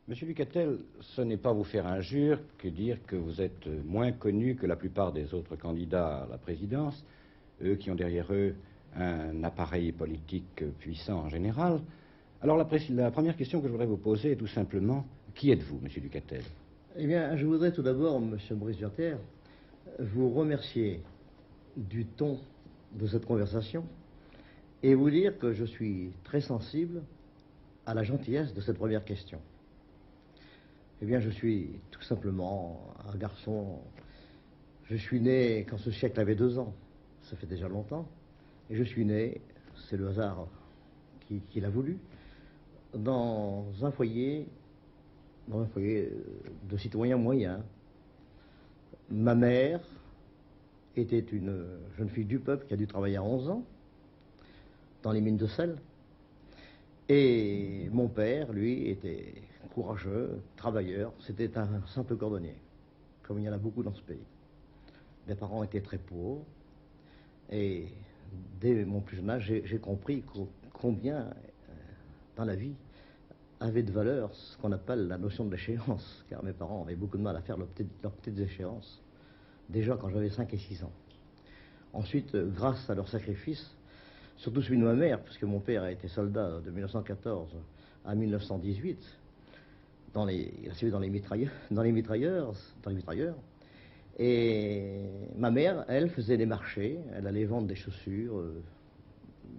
Monsieur Ducatel, ce n'est pas vous faire injure que dire que vous êtes moins connu que la plupart des autres candidats à la présidence, eux qui ont derrière eux un appareil politique puissant en général. Alors la première question que je voudrais vous poser est tout simplement, qui êtes-vous, Monsieur Ducatel? Eh bien, je voudrais tout d'abord, Monsieur Maurice Duterre, vous remercier du ton de cette conversation et vous dire que je suis très sensible à la gentillesse de cette première question. Eh bien, je suis tout simplement un garçon. Je suis né quand ce siècle avait 2 ans. Ça fait déjà longtemps. Et je suis né, c'est le hasard qui l'a voulu, dans un foyer de citoyens moyens. Ma mère était une jeune fille du peuple qui a dû travailler à 11 ans dans les mines de sel. Et mon père, lui, était courageux, travailleur. C'était un simple cordonnier, comme il y en a beaucoup dans ce pays. Mes parents étaient très pauvres. Et dès mon plus jeune âge, j'ai compris combien, dans la vie, avait de valeur ce qu'on appelle la notion de l'échéance, car mes parents avaient beaucoup de mal à faire leurs petites échéances, déjà quand j'avais 5 et 6 ans. Ensuite, grâce à leur sacrifice, surtout celui de ma mère, puisque mon père a été soldat de 1914 à 1918, il a servi dans les mitrailleurs, et ma mère, elle, faisait des marchés, elle allait vendre des chaussures,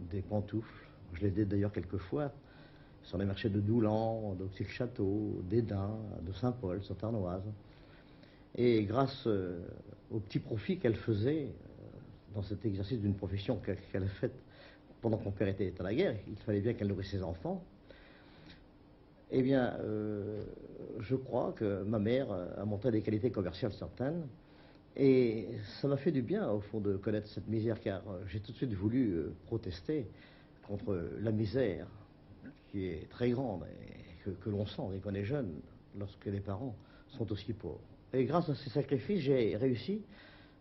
des pantoufles, je l'ai aidé d'ailleurs quelquefois, sur les marchés de Doulan, d'Auxy-le-Château, d'Édin, de Saint-Paul, sur Tarnoise. Et grâce aux petits profits qu'elle faisait dans cet exercice d'une profession qu'elle a faite pendant que mon père était à la guerre, il fallait bien qu'elle nourrisse ses enfants, eh bien, je crois que ma mère a montré des qualités commerciales certaines, et ça m'a fait du bien, au fond, de connaître cette misère, car j'ai tout de suite voulu protester contre la misère qui est très grande et que l'on sent dès qu'on est jeune, lorsque les parents sont aussi pauvres. Et grâce à ces sacrifices, j'ai réussi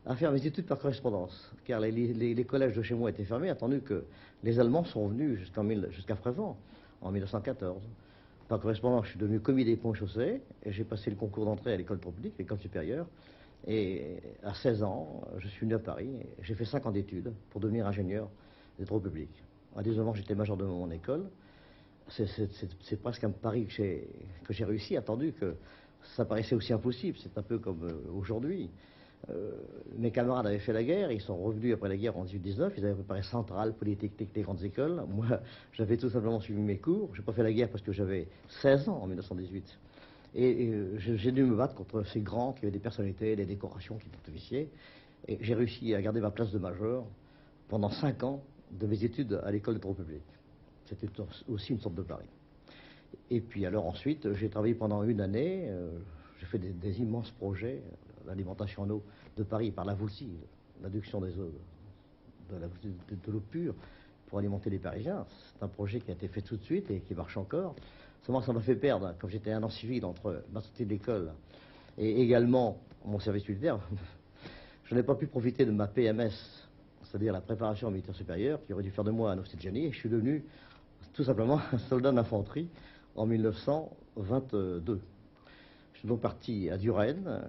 à faire mes études par correspondance, car les collèges de chez moi étaient fermés, attendu que les Allemands sont venus jusqu'à Frévent, en 1914. Par correspondance, je suis devenu commis des ponts et chaussées, et j'ai passé le concours d'entrée à l'école publique, l'école supérieure, et à 16 ans, je suis venu à Paris, et j'ai fait 5 ans d'études pour devenir ingénieur des travaux publics. À 19 ans, j'étais majordome de mon école. C'est presque un pari que j'ai réussi, attendu que ça paraissait aussi impossible. C'est un peu comme aujourd'hui. Mes camarades avaient fait la guerre, ils sont revenus après la guerre en 18-19, ils avaient préparé Centrale, Polytechnique, les grandes écoles. Moi, j'avais tout simplement suivi mes cours. Je n'ai pas fait la guerre parce que j'avais 16 ans en 1918. Et j'ai dû me battre contre ces grands qui avaient des personnalités, des décorations, qui étaient officiers. Et j'ai réussi à garder ma place de major pendant 5 ans de mes études à l'école des travaux publics. C'était aussi une sorte de pari. Et puis alors ensuite, j'ai travaillé pendant 1 année, j'ai fait des immenses projets, l'alimentation en eau de Paris par la Voulzy, l'adduction des eaux, de l'eau pure pour alimenter les Parisiens. C'est un projet qui a été fait tout de suite et qui marche encore. Seulement, ça m'a fait perdre, comme j'étais un an civil entre ma sortie de l'école et également mon service militaire, je n'ai pas pu profiter de ma PMS, c'est-à-dire la préparation militaire supérieure, qui aurait dû faire de moi un officier de génie, et je suis devenu tout simplement un soldat d'infanterie en 1922. Je suis donc parti à Duresne.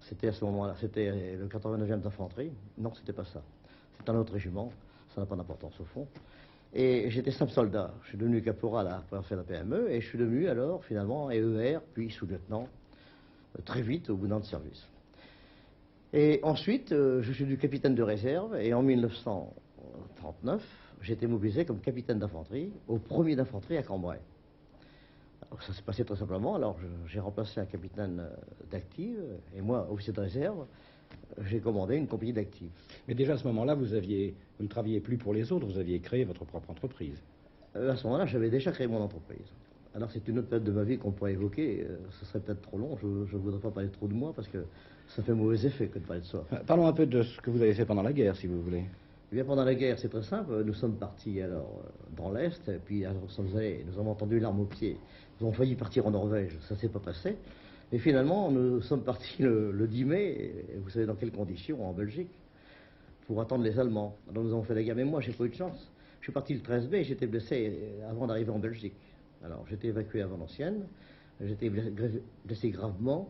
C'était à ce moment-là, c'était le 89e d'infanterie. Non, c'était pas ça. C'est un autre régiment, ça n'a pas d'importance au fond. Et j'étais simple soldat. Je suis devenu caporal après avoir fait la PME, et je suis devenu alors finalement EER, puis sous-lieutenant, très vite au bout d'un an de service. Et ensuite, je suis devenu capitaine de réserve, et en 1939, j'ai été mobilisé comme capitaine d'infanterie au 1er d'infanterie à Cambrai. Alors, ça s'est passé très simplement. Alors j'ai remplacé un capitaine d'active, et moi, officier de réserve, j'ai commandé une compagnie d'active. Mais déjà à ce moment-là, vous ne travailliez plus pour les autres, vous aviez créé votre propre entreprise. À ce moment-là, j'avais déjà créé mon entreprise. Alors c'est une autre période de ma vie qu'on pourrait évoquer, ce serait peut-être trop long, je ne voudrais pas parler trop de moi, parce que ça fait mauvais effet que de parler de soi. Parlons un peu de ce que vous avez fait pendant la guerre, si vous voulez. Eh bien, pendant la guerre, c'est très simple. Nous sommes partis alors dans l'Est, et puis alors, nous avons entendu l'arme au pied. Nous avons failli partir en Norvège, ça ne s'est pas passé. Et finalement, nous sommes partis le 10 mai, et vous savez dans quelles conditions, en Belgique, pour attendre les Allemands. Alors nous avons fait la guerre, mais moi, j'ai pas eu de chance. Je suis parti le 13 mai, et j'étais blessé avant d'arriver en Belgique. Alors, j'étais évacué à Valenciennes, j'étais blessé gravement.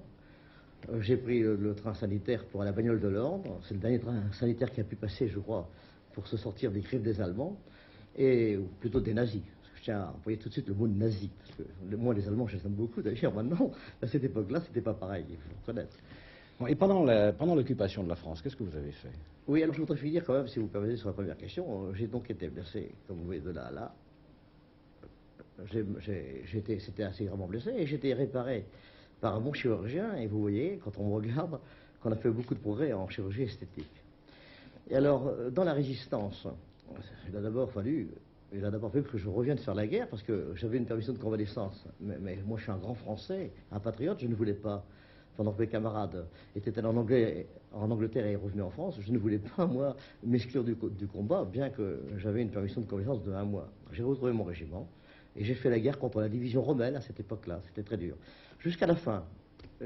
J'ai pris le train sanitaire pour aller à Bagnoles de l'Ordre. C'est le dernier train sanitaire qui a pu passer, je crois, pour se sortir des griffes des Allemands, ou plutôt des nazis. Parce que je tiens à employer tout de suite le mot nazi, parce que moi, les Allemands, je les aime beaucoup. D'ailleurs, maintenant, à cette époque-là, c'était pas pareil, il faut reconnaître. Bon, et pendant l'occupation de la France, qu'est-ce que vous avez fait? Oui, alors je voudrais finir quand même, si vous permettez, sur la première question. J'ai donc été blessé, comme vous voyez, de là à là. C'était assez gravement blessé et j'ai été réparé par un bon chirurgien. Et vous voyez, quand on me regarde, qu'on a fait beaucoup de progrès en chirurgie esthétique. Et alors, dans la résistance, il a d'abord fallu que je revienne faire la guerre parce que j'avais une permission de convalescence. Mais moi, je suis un grand Français, un patriote, je ne voulais pas, pendant que mes camarades étaient allés en Angleterre et revenus en France, je ne voulais pas, moi, m'exclure du combat, bien que j'avais une permission de convalescence de 1 mois. J'ai retrouvé mon régiment et j'ai fait la guerre contre la division romaine à cette époque-là. C'était très dur. Jusqu'à la fin,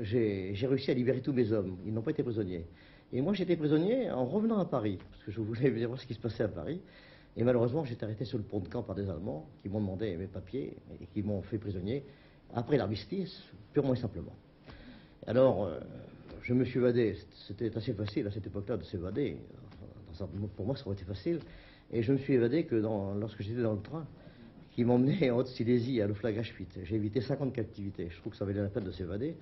j'ai réussi à libérer tous mes hommes. Ils n'ont pas été prisonniers. Et moi, j'étais prisonnier en revenant à Paris, parce que je voulais venir voir ce qui se passait à Paris. Et malheureusement, j'étais arrêté sur le pont de Caen par des Allemands qui m'ont demandé mes papiers et qui m'ont fait prisonnier après l'armistice, purement et simplement. Alors, je me suis évadé. C'était assez facile à cette époque-là de s'évader. Pour moi, ça aurait été facile. Et je me suis évadé que lorsque j'étais dans le train qui m'emmenait en Haute-Silésie à Lauflag-Aschwitz. J'ai évité 50 captivités. Je trouve que ça valait la peine de s'évader.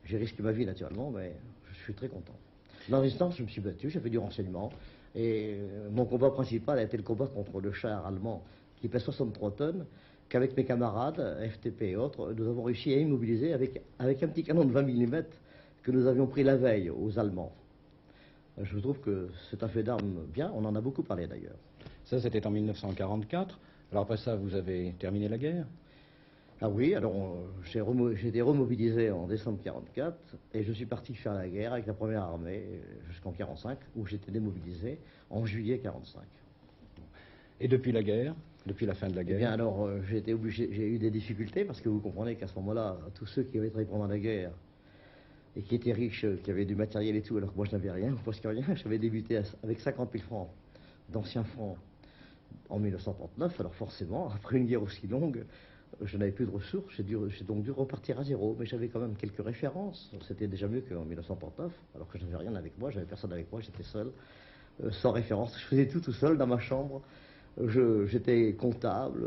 J'ai risqué ma vie, naturellement, mais je suis très content. Dans la résistance, je me suis battu, j'ai fait du renseignement. Et mon combat principal a été le combat contre le char allemand qui pèse 63 tonnes, qu'avec mes camarades, FTP et autres, nous avons réussi à immobiliser avec un petit canon de 20 mm que nous avions pris la veille aux Allemands. Je trouve que c'est un fait d'armes bien, on en a beaucoup parlé d'ailleurs. Ça, c'était en 1944. Alors après ça, vous avez terminé la guerre? Ah oui, alors j'ai été remobilisé en décembre 1944 et je suis parti faire la guerre avec la première armée jusqu'en 1945, où j'étais démobilisé en juillet 1945. Et depuis la guerre, depuis la fin de la guerre? Eh bien alors, j'ai eu des difficultés parce que vous comprenez qu'à ce moment-là, tous ceux qui avaient travaillé pendant la guerre et qui étaient riches, qui avaient du matériel et tout, alors que moi je n'avais rien, presque rien, j'avais débuté avec 50 000 francs d'anciens francs en 1939, alors forcément, après une guerre aussi longue, je n'avais plus de ressources, j'ai donc dû repartir à zéro, mais j'avais quand même quelques références. C'était déjà mieux qu'en 1939, alors que je n'avais rien avec moi, j'avais personne avec moi, j'étais seul, sans référence. Je faisais tout seul dans ma chambre. J'étais comptable,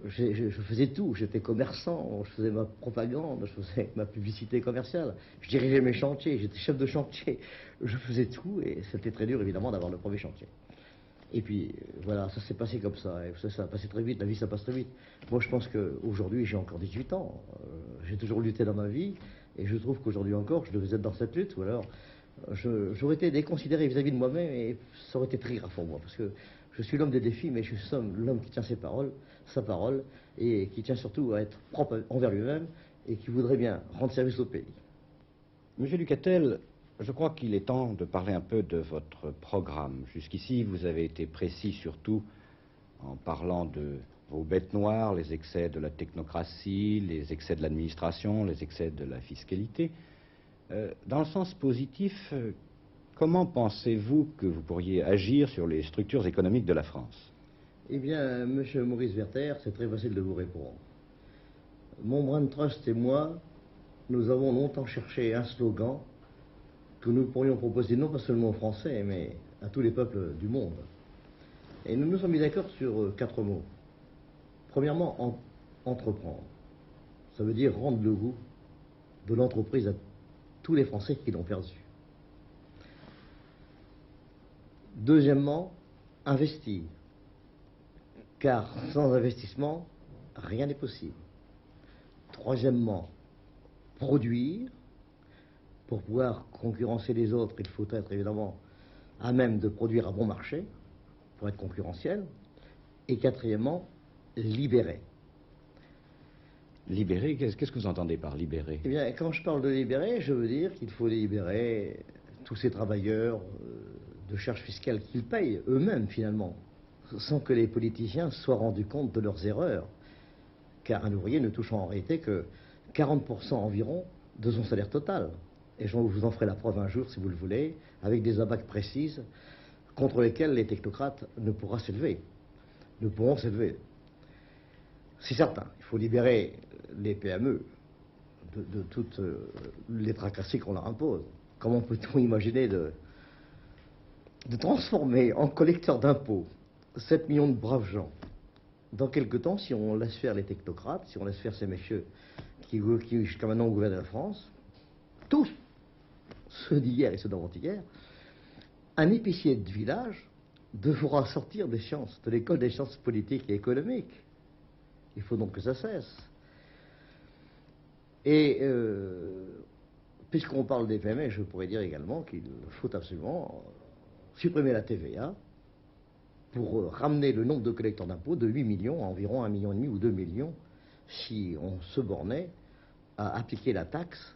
je faisais tout, j'étais commerçant, je faisais ma propagande, je faisais ma publicité commerciale, je dirigeais mes chantiers, j'étais chef de chantier, je faisais tout et c'était très dur évidemment d'avoir le premier chantier. Et puis voilà, ça s'est passé comme ça, et ça a passé très vite, la vie ça passe très vite. Moi je pense qu'aujourd'hui j'ai encore 18 ans, j'ai toujours lutté dans ma vie et je trouve qu'aujourd'hui encore je devais être dans cette lutte, ou alors j'aurais été déconsidéré vis-à-vis de moi-même et ça aurait été très grave pour moi, parce que je suis l'homme des défis, mais je suis l'homme qui tient sa parole, et qui tient surtout à être propre envers lui-même, et qui voudrait bien rendre service au pays. Monsieur Ducatel, je crois qu'il est temps de parler un peu de votre programme. Jusqu'ici, vous avez été précis surtout en parlant de vos bêtes noires, les excès de la technocratie, les excès de l'administration, les excès de la fiscalité. Dans le sens positif, comment pensez-vous que vous pourriez agir sur les structures économiques de la France? Eh bien, monsieur Maurice Werther, c'est très facile de vous répondre. Mon Trust et moi, nous avons longtemps cherché un slogan que nous pourrions proposer non pas seulement aux Français, mais à tous les peuples du monde. Et nous nous sommes mis d'accord sur 4 mots. Premièrement, entreprendre. Ça veut dire rendre le goût de l'entreprise à tous les Français qui l'ont perdu. Deuxièmement, investir. Car sans investissement, rien n'est possible. Troisièmement, produire. Pour pouvoir concurrencer les autres, il faut être évidemment à même de produire à bon marché, pour être concurrentiel. Et quatrièmement, libérer. Libérer, qu'est-ce que vous entendez par libérer? Eh bien, quand je parle de libérer, je veux dire qu'il faut libérer tous ces travailleurs de charges fiscales qu'ils payent eux-mêmes, finalement, sans que les politiciens soient rendus compte de leurs erreurs. Car un ouvrier ne touche en réalité que 40% environ de son salaire total. Et je vous en ferai la preuve un jour, si vous le voulez, avec des abacs précises contre lesquelles les technocrates ne pourront s'élever. c'est certain, il faut libérer les PME de toutes les tracasseries qu'on leur impose. Comment peut-on imaginer de transformer en collecteurs d'impôts 7 millions de braves gens dans quelque temps, si on laisse faire les technocrates, si on laisse faire ces messieurs qui jusqu'à maintenant gouvernent la France, tous, ceux d'hier et ceux d'avant-hier, un épicier de village devra sortir des sciences, de l'école des sciences politiques et économiques. Il faut donc que ça cesse. Et puisqu'on parle des PME, je pourrais dire également qu'il faut absolument supprimer la TVA pour ramener le nombre de collecteurs d'impôts de 8 millions à environ 1,5 million ou 2 millions si on se bornait à appliquer la taxe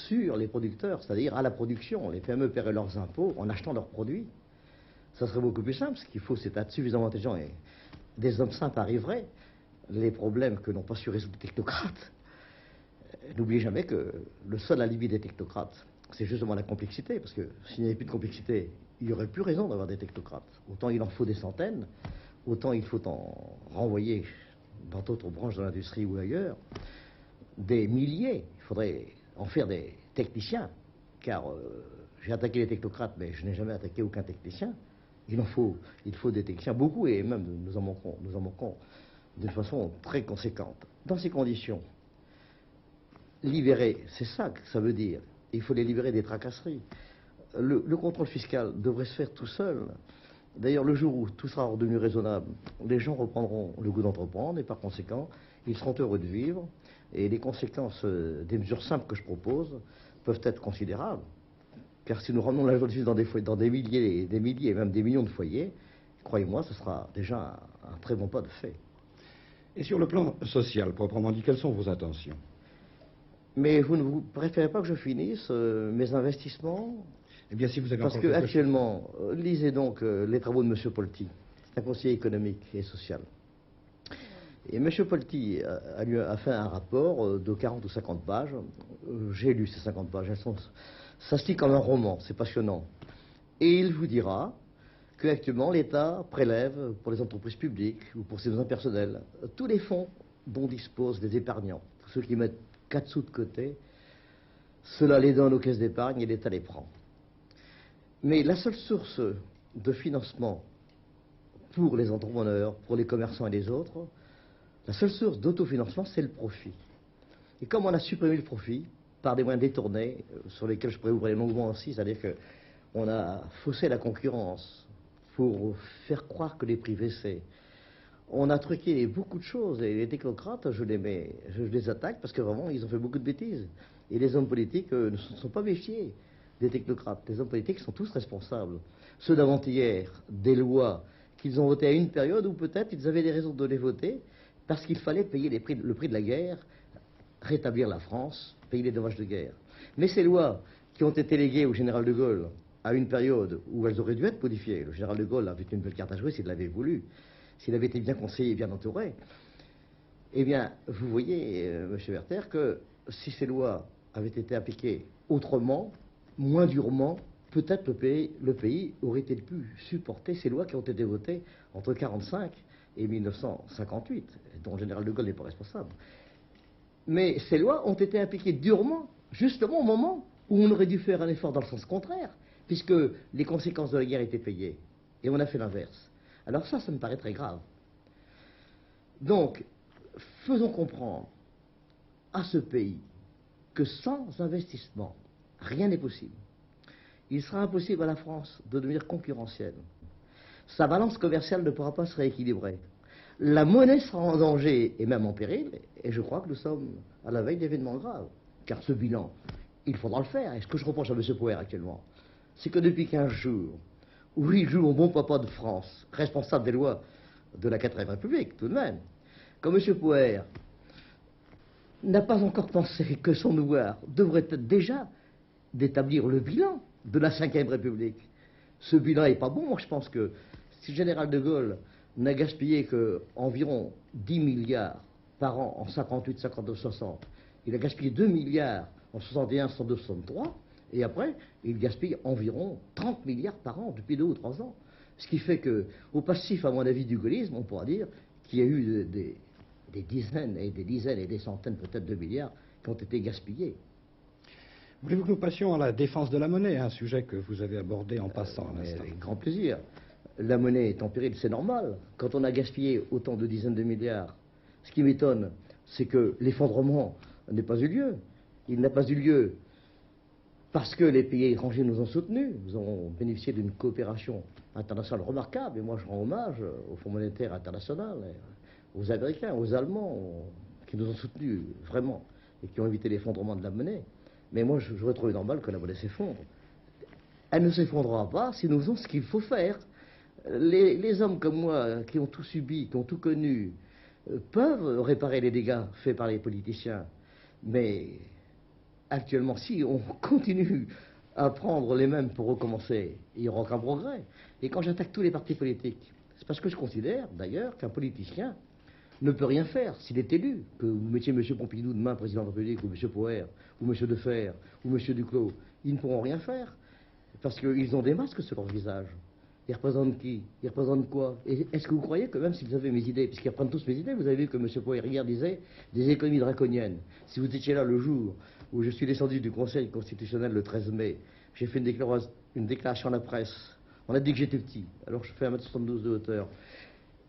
sur les producteurs, c'est-à-dire à la production. Les PME paieraient leurs impôts en achetant leurs produits. Ça serait beaucoup plus simple. Ce qu'il faut, c'est être suffisamment intelligent et des hommes simples arriveraient. Les problèmes que n'ont pas su résoudre les technocrates. N'oubliez jamais que le seul alibi des technocrates, c'est justement la complexité, parce que s'il n'y avait plus de complexité, il n'y aurait plus raison d'avoir des technocrates. Autant il en faut des centaines, autant il faut en renvoyer dans d'autres branches de l'industrie ou ailleurs des milliers. Il faudrait en faire des techniciens, car j'ai attaqué les technocrates, mais je n'ai jamais attaqué aucun technicien. Il faut des techniciens, beaucoup, et même nous en manquons d'une façon très conséquente. Dans ces conditions, libérer, c'est ça que ça veut dire. Il faut les libérer des tracasseries. Le contrôle fiscal devrait se faire tout seul. D'ailleurs, le jour où tout sera redevenu raisonnable, les gens reprendront le goût d'entreprendre et par conséquent, ils seront heureux de vivre. Et les conséquences des mesures simples que je propose peuvent être considérables. Car si nous ramenons la justice dans des milliers, et même des millions de foyers, croyez-moi, ce sera déjà un très bon pas de fait. Et sur le plan social, proprement dit, quelles sont vos intentions? Mais vous préférez pas que je finisse mes investissements? Eh bien, si vous avez Parce que actuellement, lisez donc les travaux de M. Polti, un conseiller économique et social. Et M. Polti a fait un rapport de 40 ou 50 pages. J'ai lu ces 50 pages. Ça se lit comme un roman, c'est passionnant. Et il vous dira qu'actuellement, l'État prélève pour les entreprises publiques ou pour ses besoins personnels tous les fonds dont disposent les épargnants. Tous ceux qui mettent 4 sous de côté, cela les donne aux caisses d'épargne et l'État les prend. Mais la seule source de financement pour les entrepreneurs, pour les commerçants et les autres, la seule source d'autofinancement, c'est le profit. Et comme on a supprimé le profit par des moyens détournés, sur lesquels je pourrais ouvrir longuement aussi, c'est-à-dire qu'on a faussé la concurrence pour faire croire que les prix baissaient. On a truqué beaucoup de choses, et les technocrates, je les attaque parce que vraiment, ils ont fait beaucoup de bêtises. Et les hommes politiques ne se sont pas méfiés des technocrates. Les hommes politiques sont tous responsables. Ceux d'avant-hier, des lois qu'ils ont votées à une période où peut-être ils avaient des raisons de les voter, parce qu'il fallait payer le prix de la guerre, rétablir la France, payer les dommages de guerre. Mais ces lois qui ont été léguées au général de Gaulle à une période où elles auraient dû être modifiées, le général de Gaulle avait une belle carte à jouer s'il l'avait voulu, s'il avait été bien conseillé et bien entouré, eh bien, vous voyez, M. Werther, que si ces lois avaient été appliquées autrement, moins durement, peut-être le pays aurait-il pu supporter ces lois qui ont été votées entre 1945 et 1958, dont le général de Gaulle n'est pas responsable. Mais ces lois ont été appliquées durement, justement au moment où on aurait dû faire un effort dans le sens contraire, puisque les conséquences de la guerre étaient payées. Et on a fait l'inverse. Alors ça me paraît très grave. Donc, faisons comprendre à ce pays que sans investissement, rien n'est possible. Il sera impossible à la France de devenir concurrentielle. Sa balance commerciale ne pourra pas se rééquilibrer. La monnaie sera en danger et même en péril, et je crois que nous sommes à la veille d'événements graves. Car ce bilan, il faudra le faire. Et ce que je reproche à M. Poher actuellement, c'est que depuis 15 jours, où il joue au bon papa de France, responsable des lois de la 4e République, tout de même, comme M. Poher n'a pas encore pensé que son devoir devrait être déjà d'établir le bilan de la 5e République. Ce bilan n'est pas bon. Moi, je pense que si le général de Gaulle n'a gaspillé qu'environ 10 milliards par an en 58, 52, 60, il a gaspillé 2 milliards en 61, 62, 63, et après, il gaspille environ 30 milliards par an depuis 2 ou 3 ans. Ce qui fait qu'au passif, à mon avis, du gaullisme, on pourra dire qu'il y a eu des dizaines et des dizaines et des centaines peut-être de milliards qui ont été gaspillés. Voulez-vous que nous passions à la défense de la monnaie, un sujet que vous avez abordé en passant à l'instant? Avec grand plaisir. La monnaie est en péril, c'est normal. Quand on a gaspillé autant de dizaines de milliards, ce qui m'étonne, c'est que l'effondrement n'a pas eu lieu. Il n'a pas eu lieu parce que les pays étrangers nous ont soutenus. Nous avons bénéficié d'une coopération internationale remarquable. Et moi, je rends hommage au Fonds monétaire international, aux Américains, aux Allemands, qui nous ont soutenus vraiment et qui ont évité l'effondrement de la monnaie. Mais moi, j'aurais trouvé normal que la monnaie s'effondre. Elle ne s'effondrera pas si nous faisons ce qu'il faut faire. Les hommes comme moi, qui ont tout subi, qui ont tout connu, peuvent réparer les dégâts faits par les politiciens. Mais actuellement, si on continue à prendre les mêmes pour recommencer, il n'y aura aucun progrès. Et quand j'attaque tous les partis politiques, c'est parce que je considère d'ailleurs qu'un politicien ne peut rien faire s'il est élu. Que vous mettiez M. Pompidou demain président de la République, ou M. Poher, ou M. Defer, ou M. Duclos, ils ne pourront rien faire. Parce qu'ils ont des masques sur leur visage. Ils représentent qui? Ils représentent quoi? Et est-ce que vous croyez que même s'ils avaient mes idées, puisqu'ils reprennent tous mes idées, vous avez vu que M. Poher hier disait des économies draconiennes. Si vous étiez là le jour où je suis descendu du Conseil constitutionnel le 13 mai, j'ai fait une déclaration à la presse. On a dit que j'étais petit, alors je fais 1m72 de hauteur.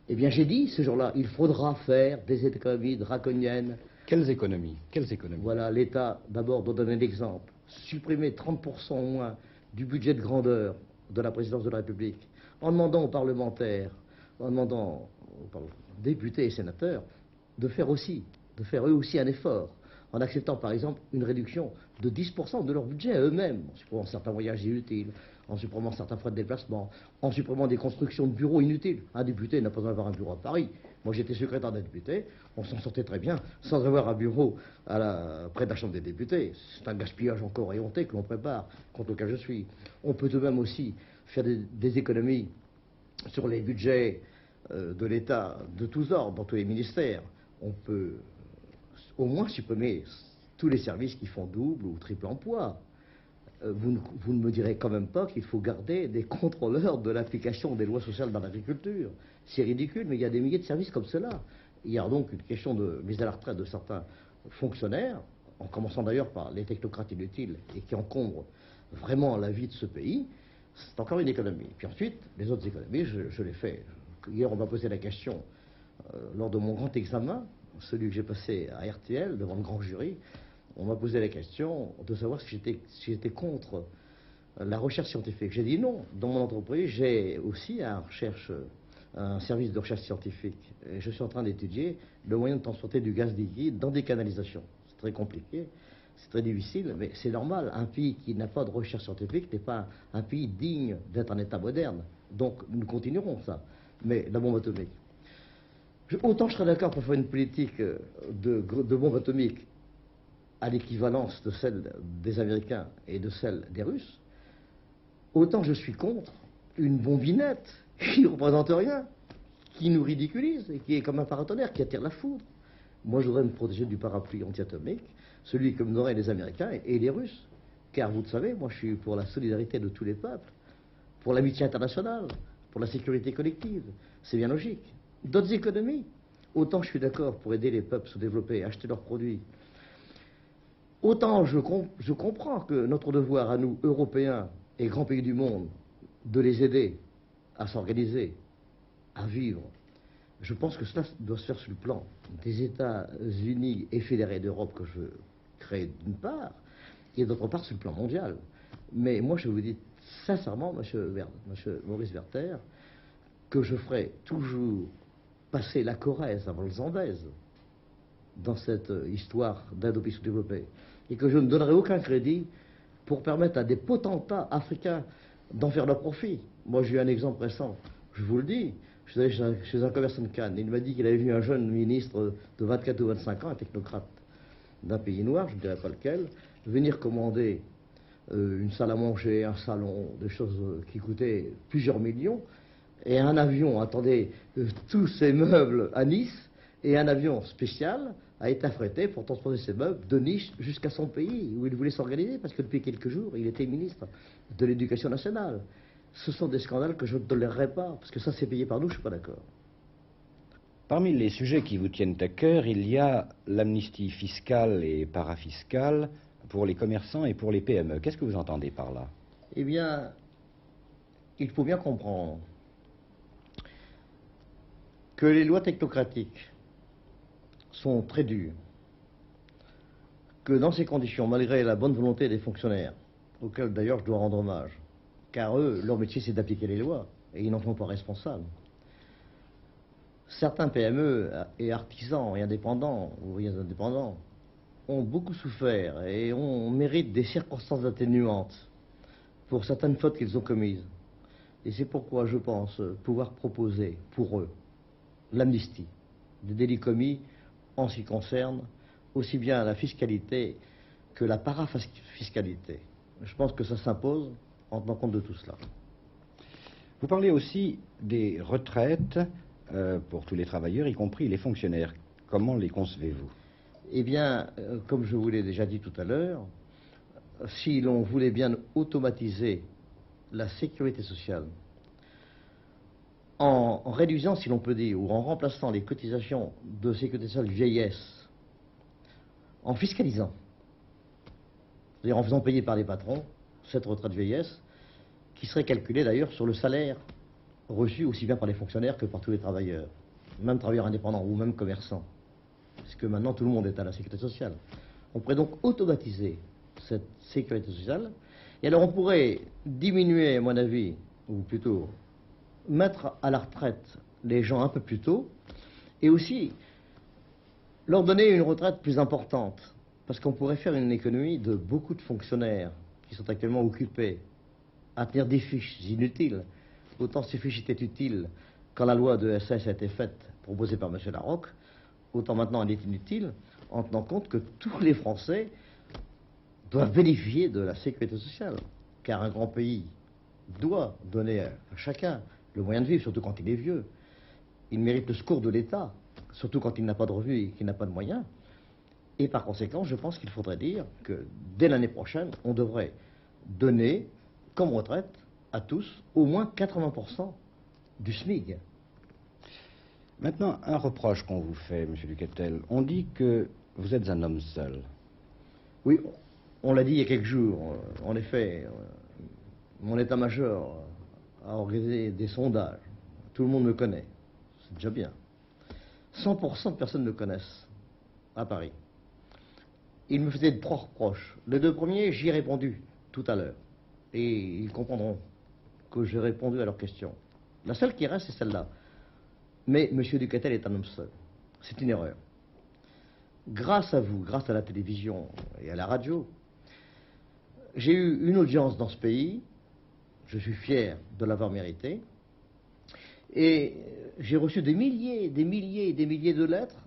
Eh bien j'ai dit ce jour-là, il faudra faire des économies draconiennes. Quelles économies? Quelles économies? Voilà, l'État d'abord doit donner l'exemple. Supprimer 30% au moins du budget de grandeur de la présidence de la République, en demandant aux parlementaires, en demandant aux députés et sénateurs de faire eux aussi un effort, en acceptant par exemple une réduction de 10% de leur budget à eux-mêmes, en supprimant certains voyages inutiles, en supprimant certains frais de déplacement, en supprimant des constructions de bureaux inutiles. Un député n'a pas besoin d'avoir un bureau à Paris. Moi j'étais secrétaire d'un député, on s'en sortait très bien sans avoir un bureau près de la Chambre des députés. C'est un gaspillage encore et honté que l'on prépare, contre lequel je suis. On peut tout de même aussi faire des économies sur les budgets de l'État de tous ordres, dans tous les ministères. On peut au moins supprimer tous les services qui font double ou triple emploi. Vous ne me direz quand même pas qu'il faut garder des contrôleurs de l'application des lois sociales dans l'agriculture. C'est ridicule, mais il y a des milliers de services comme cela. Il y a donc une question de mise à la retraite de certains fonctionnaires, en commençant d'ailleurs par les technocrates inutiles et qui encombrent vraiment la vie de ce pays. C'est encore une économie. Puis ensuite, les autres économies, je les fais. Hier, on m'a posé la question, lors de mon grand examen, celui que j'ai passé à RTL, devant le grand jury, on m'a posé la question de savoir si j'étais contre la recherche scientifique. J'ai dit non. Dans mon entreprise, j'ai aussi un service de recherche scientifique. Et je suis en train d'étudier le moyen de transporter du gaz liquide dans des canalisations. C'est très compliqué, c'est très difficile, mais c'est normal. Un pays qui n'a pas de recherche scientifique n'est pas un pays digne d'être un État moderne. Donc nous continuerons ça. Mais la bombe atomique. Autant je serais d'accord pour faire une politique de bombe atomique à l'équivalence de celle des Américains et de celle des Russes, autant je suis contre une bombinette qui ne représente rien, qui nous ridiculise et qui est comme un paratonnerre qui attire la foudre. Moi, je voudrais me protéger du parapluie anti-atomique, celui que me donneraient les Américains et les Russes. Car vous le savez, moi je suis pour la solidarité de tous les peuples, pour l'amitié internationale, pour la sécurité collective. C'est bien logique. D'autres économies, autant je suis d'accord pour aider les peuples à se développer, à acheter leurs produits. Autant je comprends que notre devoir à nous, Européens et grands pays du monde, de les aider à s'organiser, à vivre. Je pense que cela doit se faire sur le plan des États-Unis et fédérés d'Europe que je crée d'une part, et d'autre part sur le plan mondial. Mais moi je vous dis sincèrement, monsieur Maurice Werther, que je ferai toujours passer la Corrèze avant le Zambèze dans cette histoire d'Indo-pays sous-développé, et que je ne donnerai aucun crédit pour permettre à des potentats africains d'en faire leur profit. Moi j'ai eu un exemple récent, je vous le dis, je suis allé chez un commerçant de Cannes, il m'a dit qu'il avait vu un jeune ministre de 24 ou 25 ans, un technocrate d'un pays noir, je ne dirais pas lequel, venir commander une salle à manger, un salon, des choses qui coûtaient plusieurs millions, et un avion attendait tous ces meubles à Nice, et un avion spécial a été affrété pour transporter ces meubles de Nice jusqu'à son pays, où il voulait s'organiser, parce que depuis quelques jours, il était ministre de l'Éducation nationale. Ce sont des scandales que je ne tolérerai pas, parce que ça c'est payé par nous, je ne suis pas d'accord. Parmi les sujets qui vous tiennent à cœur, il y a l'amnistie fiscale et parafiscale pour les commerçants et pour les PME. Qu'est-ce que vous entendez par là? Eh bien, il faut bien comprendre que les lois technocratiques sont très dures, que dans ces conditions, malgré la bonne volonté des fonctionnaires, auxquels d'ailleurs je dois rendre hommage, car eux, leur métier c'est d'appliquer les lois, et ils n'en sont pas responsables. Certains PME et artisans et indépendants, ouvriers indépendants, ont beaucoup souffert et on mérite des circonstances atténuantes pour certaines fautes qu'ils ont commises. Et c'est pourquoi je pense pouvoir proposer pour eux l'amnistie des délits commis en ce qui concerne aussi bien la fiscalité que la parafiscalité. Je pense que ça s'impose en tenant compte de tout cela. Vous parlez aussi des retraites pour tous les travailleurs, y compris les fonctionnaires. Comment les concevez-vous? Eh bien, comme je vous l'ai déjà dit tout à l'heure, si l'on voulait bien automatiser la sécurité sociale, en réduisant, si l'on peut dire, ou en remplaçant les cotisations de sécurité sociale vieillesse, en fiscalisant, c'est-à-dire en faisant payer par les patrons cette retraite vieillesse, qui serait calculée d'ailleurs sur le salaire reçu aussi bien par les fonctionnaires que par tous les travailleurs, même travailleurs indépendants ou même commerçants, puisque maintenant tout le monde est à la sécurité sociale. On pourrait donc automatiser cette sécurité sociale, et alors on pourrait diminuer, à mon avis, ou plutôt mettre à la retraite les gens un peu plus tôt, et aussi leur donner une retraite plus importante, parce qu'on pourrait faire une économie de beaucoup de fonctionnaires qui sont actuellement occupés à tenir des fiches inutiles. Autant ces fiches étaient utiles quand la loi de SS a été faite, proposée par M. Larocque, autant maintenant elle est inutile, en tenant compte que tous les Français doivent bénéficier de la sécurité sociale, car un grand pays doit donner à chacun le moyen de vivre, surtout quand il est vieux. Il mérite le secours de l'État, surtout quand il n'a pas de revenus et qu'il n'a pas de moyens. Et par conséquent, je pense qu'il faudrait dire que dès l'année prochaine, on devrait donner comme retraite à tous au moins 80% du SMIC. Maintenant, un reproche qu'on vous fait, M. Duquestel. On dit que vous êtes un homme seul. Oui, on l'a dit il y a quelques jours. En effet, mon état-major a organisé des sondages. Tout le monde me connaît. C'est déjà bien. 100% de personnes me connaissent à Paris. Ils me faisaient 3 reproches. Les 2 premiers, j'y ai répondu tout à l'heure. Et ils comprendront que j'ai répondu à leurs questions. La seule qui reste, c'est celle-là. Mais M. Duquestel est un homme seul. C'est une erreur. Grâce à vous, grâce à la télévision et à la radio, j'ai eu une audience dans ce pays. Je suis fier de l'avoir mérité. Et j'ai reçu des milliers de lettres.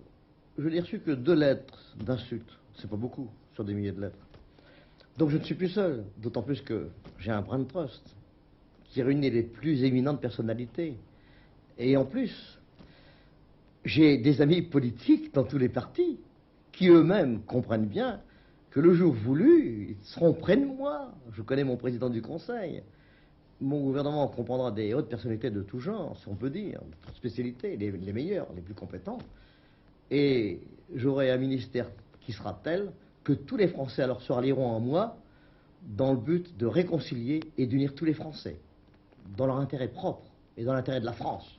Je n'ai reçu que 2 lettres d'insultes. C'est pas beaucoup sur des milliers de lettres. Donc je ne suis plus seul, d'autant plus que j'ai un brain trust qui réunit les plus éminentes personnalités. Et en plus, j'ai des amis politiques dans tous les partis qui eux-mêmes comprennent bien que le jour voulu, ils seront près de moi. Je connais mon président du Conseil. Mon gouvernement comprendra des hautes personnalités de tout genre, si on peut dire, de toutes spécialités, les meilleurs, les plus compétents. Et j'aurai un ministère qui sera tel que tous les Français alors se rallieront en moi dans le but de réconcilier et d'unir tous les Français, dans leur intérêt propre et dans l'intérêt de la France.